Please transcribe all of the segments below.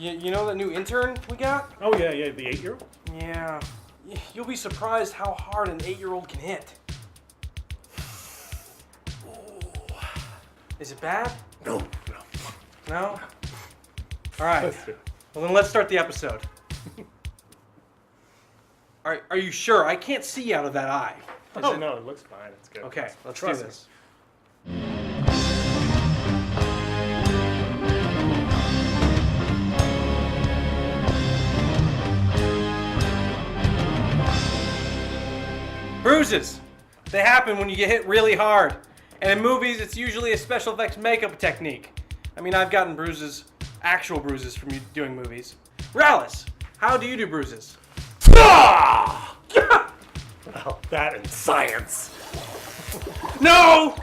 You know that new intern we got? Oh, yeah, the 8-year-old? Yeah. You'll be surprised how hard an 8-year-old can hit. Is it bad? No. No? All right. Well, then let's start the episode. All right, are you sure? I can't see out of that eye. No, it looks fine. It's good. Okay, let's Trust do me. this. Bruises. They happen when you get hit really hard. And in movies, it's usually a special effects makeup technique. I mean, I've gotten bruises, actual bruises from you doing movies. Ralis, how do you do bruises? Well, that and science. No!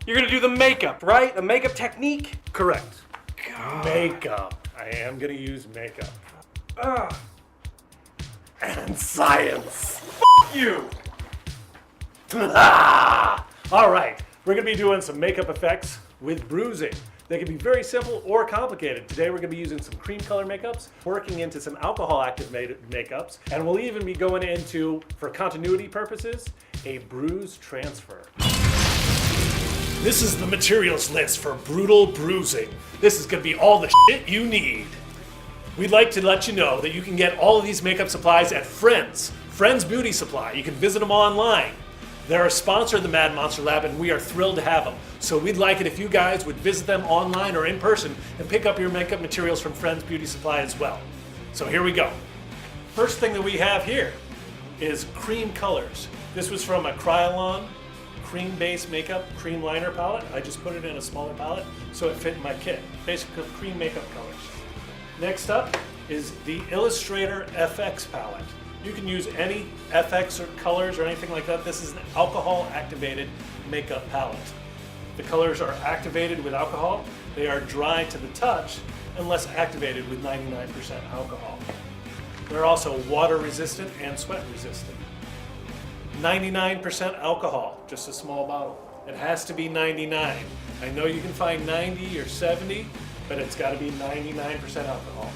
You're gonna do the makeup, right? A makeup technique? Correct. God. Makeup. I am going to use makeup. Ugh. And science. You! All right, we're going to be doing some makeup effects with bruising. They can be very simple or complicated. Today we're going to be using some cream color makeups, working into some alcohol activated makeups, and we'll even be going into, for continuity purposes, a bruise transfer. This is the materials list for brutal bruising. This is going to be all the shit you need. We'd like to let you know that you can get all of these makeup supplies at Friends Beauty Supply. You can visit them online. They're a sponsor of the Mad Monster Lab, and we are thrilled to have them. So we'd like it if you guys would visit them online or in person and pick up your makeup materials from Friends Beauty Supply as well. So here we go. First thing that we have here is cream colors. This was from a Krylon cream-based makeup cream liner palette. I just put it in a smaller palette so it fit in my kit. Basically cream makeup colors. Next up is the Illustrator FX palette. You can use any FX or colors or anything like that. This is an alcohol-activated makeup palette. The colors are activated with alcohol. They are dry to the touch unless activated with 99% alcohol. They're also water-resistant and sweat-resistant. 99% alcohol, just a small bottle. It has to be 99. I know you can find 90 or 70, but it's got to be 99% alcohol.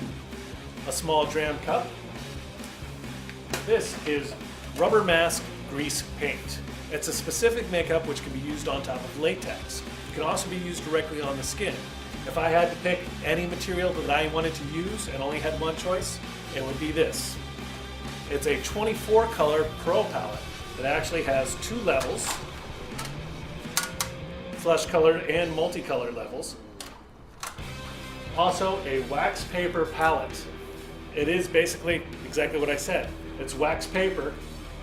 A small dram cup. This is rubber mask grease paint. It's a specific makeup which can be used on top of latex. It can also be used directly on the skin. If I had to pick any material that I wanted to use and only had one choice, it would be this. It's a 24 color Pro palette that actually has 2 levels, flesh color and multicolor levels. Also a wax paper palette. It is basically exactly what I said. It's wax paper,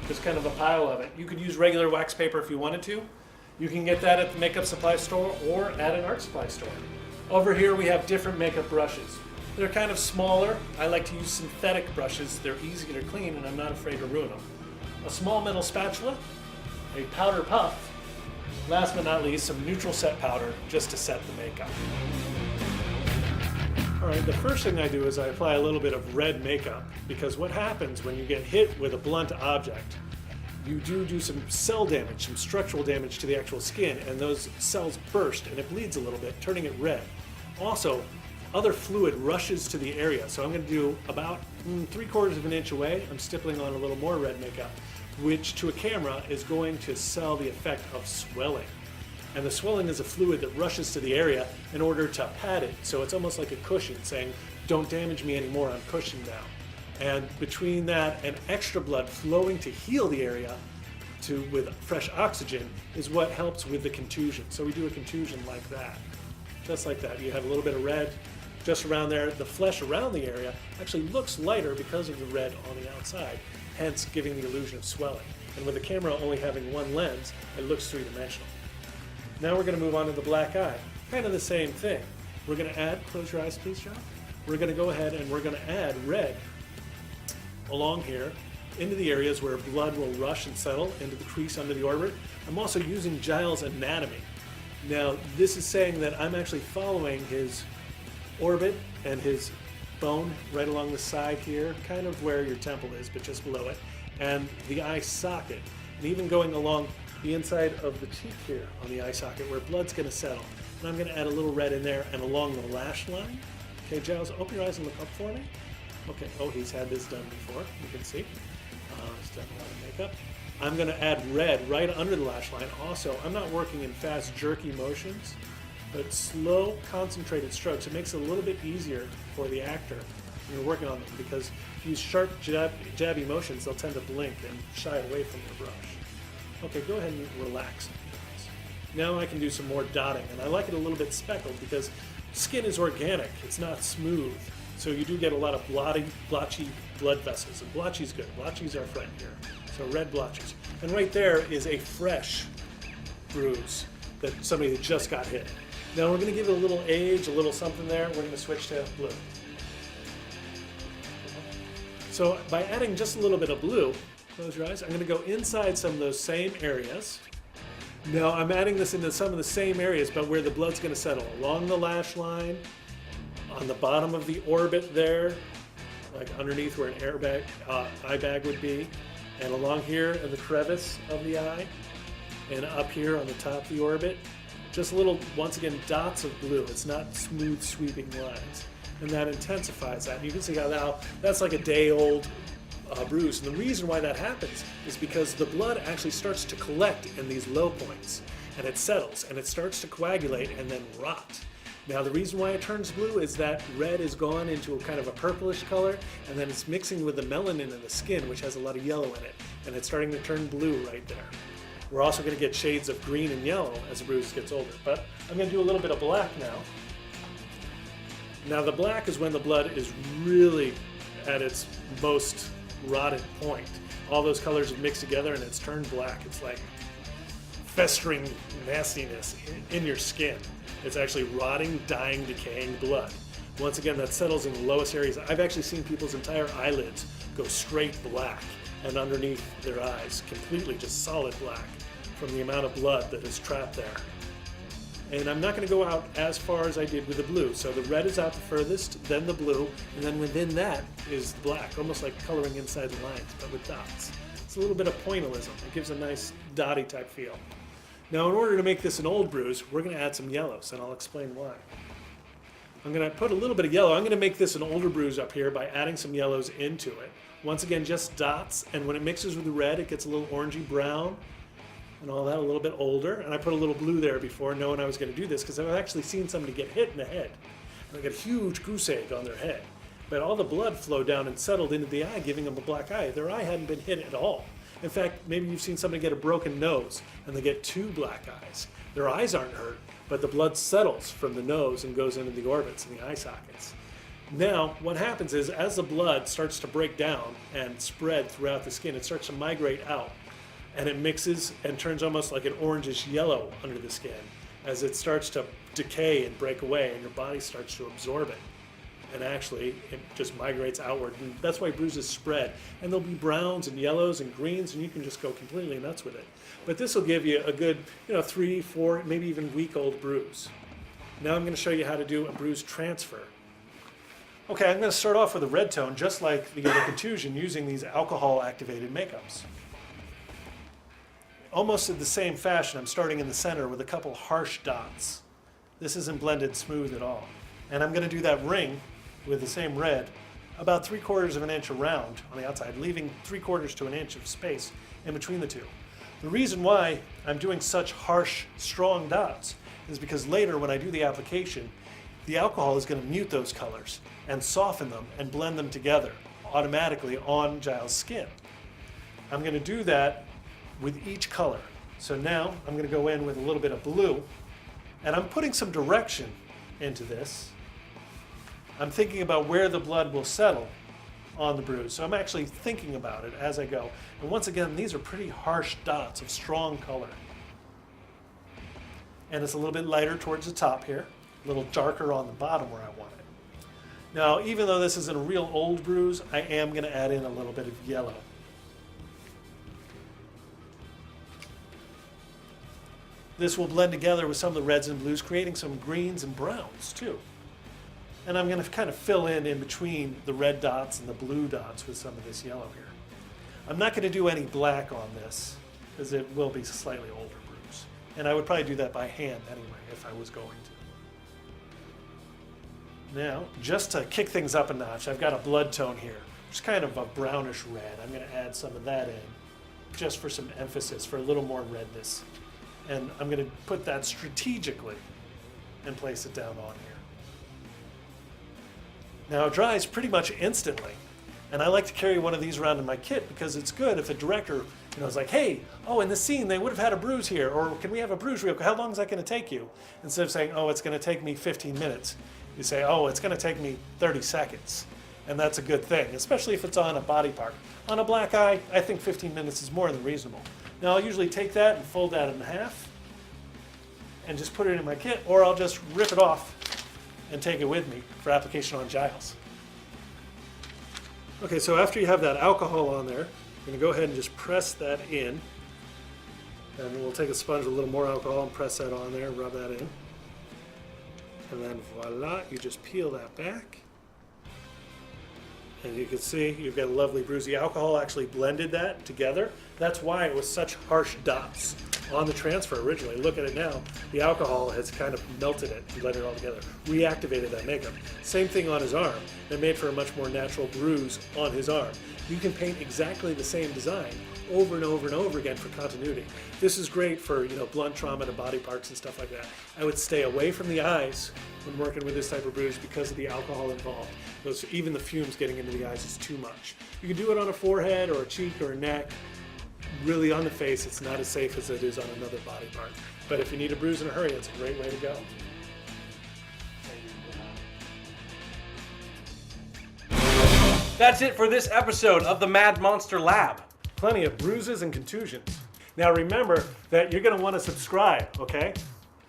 just kind of a pile of it. You could use regular wax paper if you wanted to. You can get that at the makeup supply store or at an art supply store. Over here we have different makeup brushes. They're kind of smaller. I like to use synthetic brushes. They're easier to clean and I'm not afraid to ruin them. A small metal spatula, a powder puff, last but not least some neutral set powder just to set the makeup. Alright, the first thing I do is I apply a little bit of red makeup because what happens when you get hit with a blunt object, you do some cell damage, some structural damage to the actual skin, and those cells burst and it bleeds a little bit, turning it red. Also, other fluid rushes to the area, so I'm going to do about 3/4 of an inch away. I'm stippling on a little more red makeup, which to a camera is going to sell the effect of swelling. And the swelling is a fluid that rushes to the area in order to pad it. So it's almost like a cushion saying, don't damage me anymore, I'm cushioned now. And between that and extra blood flowing to heal the area with fresh oxygen is what helps with the contusion. So we do a contusion like that, just like that. You have a little bit of red just around there. The flesh around the area actually looks lighter because of the red on the outside, hence giving the illusion of swelling. And with the camera only having one lens, it looks three-dimensional. Now we're going to move on to the black eye. Kind of the same thing. We're going to add, close your eyes please, John. We're going to go ahead and we're going to add red along here into the areas where blood will rush and settle into the crease under the orbit. I'm also using Giles' anatomy. Now this is saying that I'm actually following his orbit and his bone right along the side here, kind of where your temple is, but just below it, and the eye socket, and even going along the inside of the cheek here on the eye socket where blood's going to settle. And I'm going to add a little red in there and along the lash line Okay, Giles, open your eyes and look up for me. Okay, oh, he's had this done before, you can see. He's done a lot of makeup. I'm going to add red right under the lash line. Also, I'm not working in fast, jerky motions, but slow, concentrated strokes. It makes it a little bit easier for the actor when you're working on them, because if you use sharp, jabby motions, they'll tend to blink and shy away from your brush. Okay, go ahead and relax. Now I can do some more dotting, and I like it a little bit speckled because skin is organic. It's not smooth, so you do get a lot of blotchy blood vessels, and blotchy's good. Blotchy's our friend here. So red blotches. And right there is a fresh bruise that somebody that just got hit. Now we're going to give it a little age, a little something there. We're going to switch to blue. So by adding just a little bit of blue, close your eyes, I'm going to go inside some of those same areas. Now I'm adding this into some of the same areas, but where the blood's going to settle. Along the lash line, on the bottom of the orbit there, like underneath where an eye bag would be, and along here in the crevice of the eye, and up here on the top of the orbit. Just little, once again, dots of blue. It's not smooth, sweeping lines. And that intensifies that. And you can see how now that's like a day-old bruise. And the reason why that happens is because the blood actually starts to collect in these low points, and it settles, and it starts to coagulate and then rot. Now the reason why it turns blue is that red is gone into a kind of a purplish color, and then it's mixing with the melanin in the skin, which has a lot of yellow in it, and it's starting to turn blue right there. We're also going to get shades of green and yellow as the bruise gets older, but I'm going to do a little bit of black now. Now the black is when the blood is really at its most rotted point. All those colors have mixed together and it's turned black. It's like festering nastiness in your skin. It's actually rotting, dying, decaying blood. Once again, that settles in the lowest areas. I've actually seen people's entire eyelids go straight black, and underneath their eyes, completely just solid black from the amount of blood that is trapped there. And I'm not going to go out as far as I did with the blue. So the red is out the furthest, then the blue, and then within that is the black, almost like coloring inside the lines, but with dots. It's a little bit of pointillism. It gives a nice dotty type feel. Now in order to make this an old bruise, we're going to add some yellows, and I'll explain why. I'm going to put a little bit of yellow. I'm going to make this an older bruise up here by adding some yellows into it. Once again, just dots, and when it mixes with the red, it gets a little orangey brown and all that, a little bit older. And I put a little blue there before, knowing I was going to do this, because I've actually seen somebody get hit in the head. And they get a huge goose egg on their head. But all the blood flowed down and settled into the eye, giving them a black eye. Their eye hadn't been hit at all. In fact, maybe you've seen somebody get a broken nose, and they get two black eyes. Their eyes aren't hurt, but the blood settles from the nose and goes into the orbits and the eye sockets. Now, what happens is, as the blood starts to break down and spread throughout the skin, it starts to migrate out, and it mixes and turns almost like an orangish yellow under the skin as it starts to decay and break away, and your body starts to absorb it. And actually, it just migrates outward, and that's why bruises spread. And there'll be browns and yellows and greens, and you can just go completely nuts with it. But this will give you a good, 3, 4, maybe even week-old bruise. Now I'm going to show you how to do a bruise transfer. Okay, I'm going to start off with a red tone, just like the contusion, using these alcohol-activated makeups. Almost in the same fashion, I'm starting in the center with a couple harsh dots. This isn't blended smooth at all. And I'm going to do that ring with the same red about 3/4 of an inch around on the outside, leaving 3/4 to an inch of space in between the two. The reason why I'm doing such harsh, strong dots is because later when I do the application, the alcohol is going to mute those colors and soften them and blend them together automatically on Giles' skin. I'm going to do that with each color. So now I'm going to go in with a little bit of blue, and I'm putting some direction into this. I'm thinking about where the blood will settle on the bruise. So I'm actually thinking about it as I go. And once again, these are pretty harsh dots of strong color. And it's a little bit lighter towards the top here, a little darker on the bottom where I want it. Now, even though this isn't a real old bruise, I am going to add in a little bit of yellow. This will blend together with some of the reds and blues, creating some greens and browns too. And I'm going to kind of fill in between the red dots and the blue dots with some of this yellow here. I'm not going to do any black on this, because it will be a slightly older bruise. And I would probably do that by hand anyway, if I was going to. Now, just to kick things up a notch, I've got a blood tone here. It's kind of a brownish red. I'm going to add some of that in just for some emphasis, for a little more redness. And I'm going to put that strategically and place it down on here. Now it dries pretty much instantly. And I like to carry one of these around in my kit because it's good if a director is like, hey, in this scene they would have had a bruise here, or can we have a bruise real quick? How long is that going to take you? Instead of saying, it's going to take me 15 minutes, you say, it's going to take me 30 seconds. And that's a good thing, especially if it's on a body part. On a black eye, I think 15 minutes is more than reasonable. Now I'll usually take that and fold that in half and just put it in my kit, or I'll just rip it off and take it with me for application on Giles. Okay, so after you have that alcohol on there, I'm going to go ahead and just press that in. And we'll take a sponge with a little more alcohol and press that on there, rub that in. And then voila, you just peel that back. And you can see you've got a lovely bruise. The alcohol actually blended that together. That's why it was such harsh dots on the transfer originally. Look at it now. The alcohol has kind of melted it, blended it all together, reactivated that makeup. Same thing on his arm. It made for a much more natural bruise on his arm. You can paint exactly the same design over and over and over again for continuity. This is great for blunt trauma to body parts and stuff like that. I would stay away from the eyes when working with this type of bruise because of the alcohol involved. Even the fumes getting into the eyes is too much. You can do it on a forehead or a cheek or a neck. Really on the face, it's not as safe as it is on another body part. But if you need a bruise in a hurry, it's a great way to go. That's it for this episode of the Mad Monster Lab. Plenty of bruises and contusions. Now remember that you're going to want to subscribe, okay?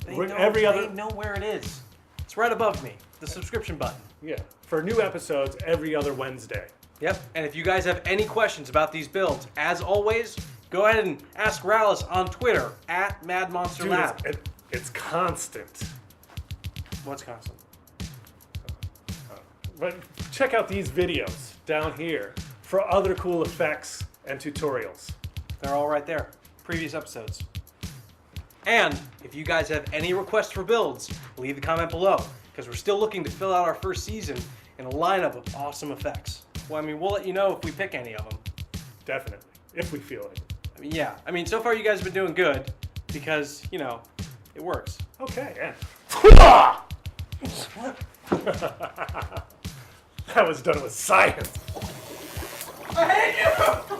They know where it is. It's right above me, the subscription button. Yeah, for new episodes every other Wednesday. Yep, and if you guys have any questions about these builds, as always, go ahead and ask Ralis on Twitter at MadMonsterLab. Dude, it's constant. What's constant? But check out these videos down here for other cool effects and tutorials. They're all right there. Previous episodes. And if you guys have any requests for builds, leave a comment below, because we're still looking to fill out our first season in a lineup of awesome effects. Well, we'll let you know if we pick any of them. Definitely, if we feel it. Yeah. So far you guys have been doing good because, it works. Okay, yeah. That was done with science. I hate you!